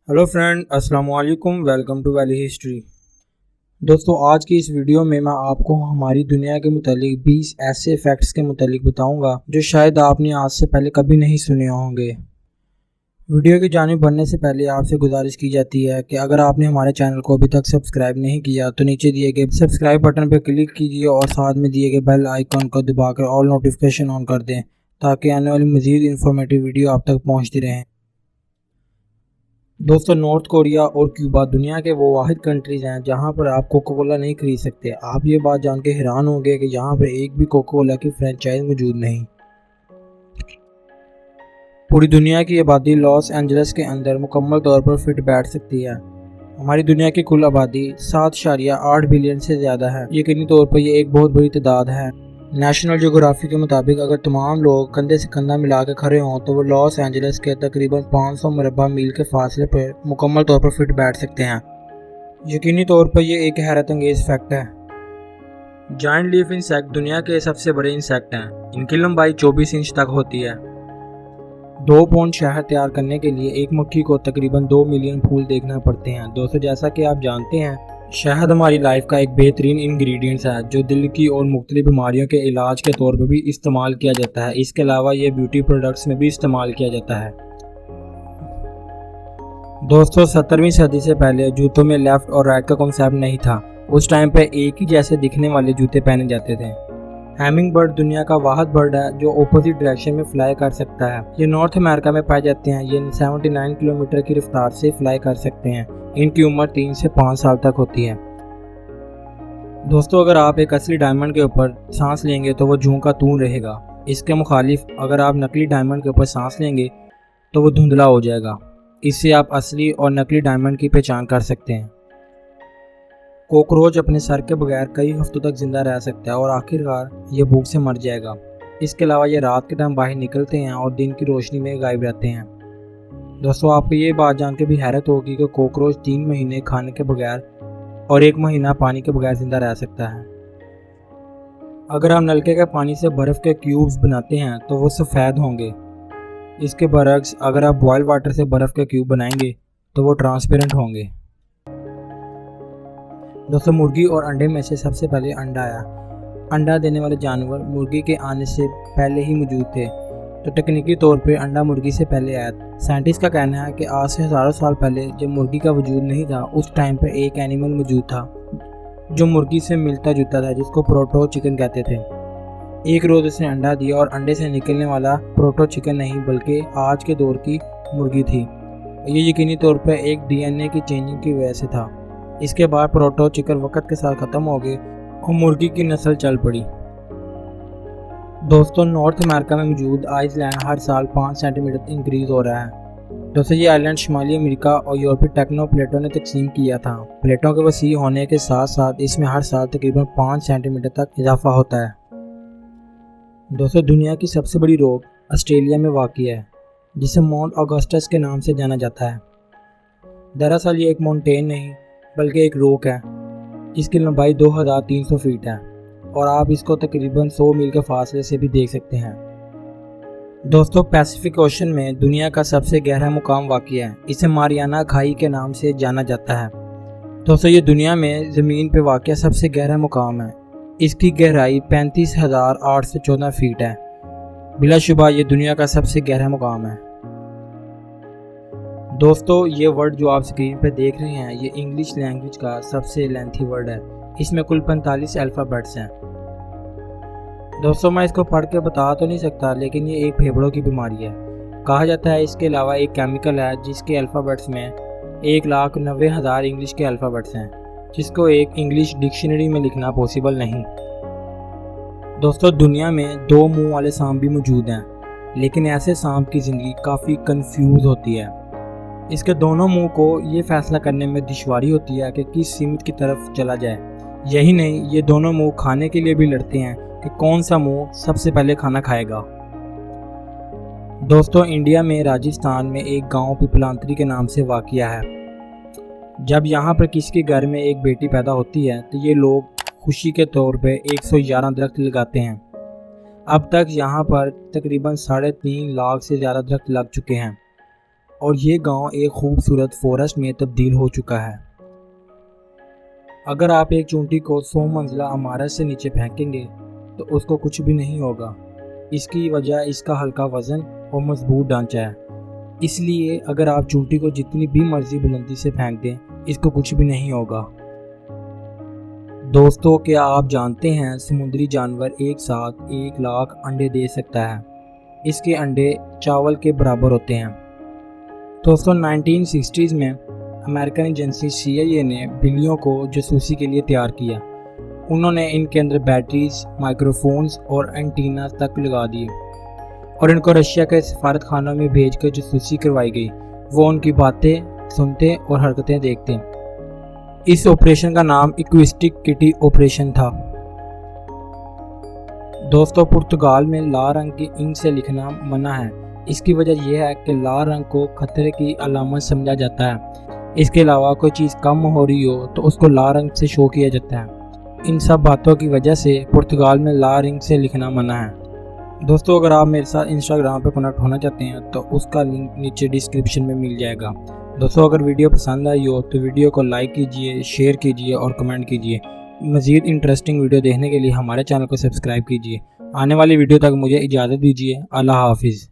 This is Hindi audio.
हेलो फ्रेंड, अस्सलाम वालेकुम। Welcome to valley history. दोस्तों, आज की इस वीडियो में मैं आपको हमारी दुनिया के मुतालिक 20 ऐसे फैक्ट्स के मुतालिक बताऊंगा जो शायद आपने आज से पहले कभी नहीं सुने होंगे। वीडियो की जानिब बढ़ने से पहले आपसे गुजारिश की जाती है कि अगर आपने हमारे चैनल को अभी तक सब्सक्राइब नहीं किया तो नीचे दिए गए सब्सक्राइब बटन पर क्लिक कीजिए और साथ में दिए गए बेल आइकन को दबाकर ऑल नोटिफिकेशन ऑन कर दें ताकि आने वाली मज़ीद इंफॉर्मेटिव वीडियो आप तक पहुँचती रहें। दोस्तों, नॉर्थ कोरिया और क्यूबा दुनिया के वो वाहिद कंट्रीज़ हैं जहां पर आप कोका कोला नहीं खरीद सकते। आप ये बात जान के हैरान होंगे कि यहाँ पर एक भी कोका कोला की फ्रेंचाइज मौजूद नहीं। पूरी दुनिया की आबादी लॉस एंजल्स के अंदर मुकम्मल तौर पर फिट बैठ सकती है। हमारी दुनिया की कुल आबादी 7.8 बिलियन से ज़्यादा है। यकीनी तौर पर यह एक बहुत बड़ी तादाद है। नेशनल ज्योग्राफी के मुताबिक अगर तमाम लोग कंधे से कंधा मिला के खड़े हों तो वो लॉस एंजल्स के तकरीबन 500 मुरबा मील के फासले पर मुकम्मल तौर पर फिट बैठ सकते हैं। यकीनी तौर पर यह एक हैरत अंगेज फैक्ट है। जायंट लीफ इंसेक्ट दुनिया के सबसे बड़े इंसेक्ट हैं। इनकी लंबाई 24 इंच तक होती है। 2 पौंड शहद तैयार करने के लिए एक मक्खी को तकरीबन 2 मिलियन फूल देखना पड़ते हैं। दोस्तों, जैसा कि आप जानते हैं, शहद हमारी लाइफ का एक बेहतरीन इंग्रेडिएंट्स है जो दिल की और मुख्तलिफ बीमारियों के इलाज के तौर पर भी इस्तेमाल किया जाता है। इसके अलावा ये ब्यूटी प्रोडक्ट्स में भी इस्तेमाल किया जाता है। दोस्तों, 17वीं सदी से पहले जूतों में लेफ्ट और राइट का कॉन्सेप्ट नहीं था। उस टाइम पे एक ही जैसे दिखने वाले जूते पहने जाते थे। हैमिंग बर्ड दुनिया का वाहिद बर्ड है जो अपोजिट डायरेक्शन में फ्लाई कर सकता है। ये नॉर्थ अमेरिका में पाए जाते हैं। ये 79 किलोमीटर की रफ्तार से फ्लाई कर सकते हैं। इनकी उम्र 3 से 5 साल तक होती है। दोस्तों, अगर आप एक असली डायमंड के ऊपर सांस लेंगे तो वो जूं का तूं रहेगा। इसके मुखालिफ अगर आप नकली डायमंड के ऊपर सांस लेंगे तो वो धुंधला हो जाएगा। इससे आप असली और नकली डायमंड की पहचान कर सकते हैं। कॉकरोच अपने सर के बगैर कई हफ्तों तक जिंदा रह सकता है और आखिरकार ये भूख से मर जाएगा। इसके अलावा ये रात के टाइम बाहर निकलते हैं और दिन की रोशनी में गायब रहते हैं। दोस्तों, आपको ये बात जान के भी हैरत होगी कि कॉकरोच 3 महीने खाने के बगैर और 1 महीना पानी के बगैर जिंदा रह सकता है। अगर आप नलके के पानी से बर्फ़ के क्यूब्स बनाते हैं तो वो सफ़ेद होंगे। इसके बरक्स अगर आप बॉयल वाटर से बर्फ़ के क्यूब बनाएंगे तो वो ट्रांसपेरेंट होंगे। दोस्तों, मुर्गी और अंडे में से सबसे पहले अंडा आया। अंडा देने वाले जानवर मुर्गी के आने से पहले ही मौजूद थे, तो तकनीकी तौर पे अंडा मुर्गी से पहले आया। साइंटिस्ट का कहना है कि आज से हज़ारों साल पहले जब मुर्गी का वजूद नहीं था उस टाइम पे एक एनिमल मौजूद था जो मुर्गी से मिलता जुलता था, जिसको प्रोटो चिकन कहते थे। एक रोज़ उसने अंडा दिया और अंडे से निकलने वाला प्रोटो चिकन नहीं बल्कि आज के दौर की मुर्गी थी। ये यकीनी तौर पर एक DNA की चेंजिंग की वजह से था। इसके बाद प्रोटो चिकन वक्त के साथ ख़त्म हो गए और मुर्गी की नस्ल चल पड़ी। दोस्तों, नॉर्थ अमेरिका में मौजूद आइसलैंड हर साल 5 सेंटीमीटर इंक्रीज़ हो रहा है। दोस्तों, ये आइलैंड शुमाली अमेरिका और यूरोपीय टेक्नो प्लेटों ने तकसीम किया था। प्लेटों के वसी होने के साथ साथ इसमें हर साल तकरीबन 5 सेंटीमीटर तक इजाफा होता है। दोस्तों, दुनिया की सबसे बड़ी रॉक ऑस्ट्रेलिया में वाक़ई है जिसे माउंट ऑगस्टस के नाम से जाना जाता है। दरअसल ये एक माउंटेन नहीं बल्कि एक रॉक है जिसकी लंबाई 2300 फीट है और आप इसको तकरीबन 100 मील के फासले से भी देख सकते हैं। दोस्तों, पैसिफिक ओशन में दुनिया का सबसे गहरा मुकाम वाक़ई है। इसे मारियाना खाई के नाम से जाना जाता है। दोस्तों, ये दुनिया में ज़मीन पर वाक़ई सबसे गहरा मुकाम है। इसकी गहराई 35,814 फीट है। बिलाशुबा ये दुनिया का सबसे गहरा मुकाम है। दोस्तों, ये वर्ड जो आप स्क्रीन पर देख रहे हैं ये इंग्लिश लैंग्वेज का सबसे लेंथी वर्ड है। इसमें कुल 45 अल्फ़ाबेट्स हैं। दोस्तों, मैं इसको पढ़ के बता तो नहीं सकता, लेकिन ये एक फेफड़ों की बीमारी है। कहा जाता है इसके अलावा एक केमिकल है जिसके अल्फ़ाबेट्स में 1,90,000 इंग्लिश के अल्फ़ाबेट्स हैं, जिसको एक इंग्लिश डिक्शनरी में लिखना पॉसिबल नहीं। दोस्तों, दुनिया में 2 मुंह वाले सांप भी मौजूद हैं, लेकिन ऐसे सांप की ज़िंदगी काफ़ी कंफ्यूज होती है। इसके दोनों मुंह को ये फैसला करने में दुश्वारी होती है कि किस सीमत की तरफ चला जाए। यही नहीं, ये दोनों मुंह खाने के लिए भी लड़ते हैं कि कौन सा मुंह सबसे पहले खाना खाएगा। दोस्तों, इंडिया में राजस्थान में एक गांव पिपलांतरी के नाम से वाक़िया है। जब यहाँ पर किसी के घर में एक बेटी पैदा होती है तो ये लोग खुशी के तौर पे 111 दरख्त लगाते हैं। अब तक यहाँ पर तकरीबन 3.5 लाख से ज़्यादा दरख्त लग चुके हैं। और ये गांव एक खूबसूरत फॉरेस्ट में तब्दील हो चुका है। अगर आप एक चूंटी को 100 मंजिला इमारत से नीचे फेंकेंगे तो उसको कुछ भी नहीं होगा। इसकी वजह इसका हल्का वजन और मजबूत ढांचा है। इसलिए अगर आप चूंटी को जितनी भी मर्जी बुलंदी से फेंक दें, इसको कुछ भी नहीं होगा। दोस्तों, क्या आप जानते हैं समुद्री जानवर एक साथ 1 लाख अंडे दे सकता है। इसके अंडे चावल के बराबर होते हैं। दोस्तों, 1960s में अमेरिकन एजेंसी CIA ने बिल्लियों को जासूसी के लिए तैयार किया। उन्होंने इनके अंदर बैटरीज, माइक्रोफोन्स और एंटीना तक लगा दिए और इनको रशिया के सफारत खानों में भेज कर जासूसी करवाई गई। वो उनकी बातें सुनते और हरकतें देखते। इस ऑपरेशन का नाम एक्विस्टिक किटी ऑपरेशन था। दोस्तों, पुर्तगाल में लाल रंग की इंक से लिखना मना है। इसकी वजह यह है कि लाल रंग को खतरे की अलामत समझा जाता है। इसके अलावा कोई चीज़ कम हो रही हो तो उसको लाल रंग से शो किया जाता है। इन सब बातों की वजह से पुर्तगाल में लाल रंग से लिखना मना है। दोस्तों, अगर आप मेरे साथ इंस्टाग्राम पर कनेक्ट होना चाहते हैं तो उसका लिंक नीचे डिस्क्रिप्शन में मिल जाएगा। दोस्तों, अगर वीडियो पसंद आई हो तो वीडियो को लाइक कीजिए, शेयर कीजिए और कमेंट कीजिए। मज़ीद इंटरेस्टिंग वीडियो देखने के लिए हमारे चैनल को सब्सक्राइब कीजिए। आने वाली वीडियो तक मुझे इजाज़त दीजिए। अल्लाह हाफिज़।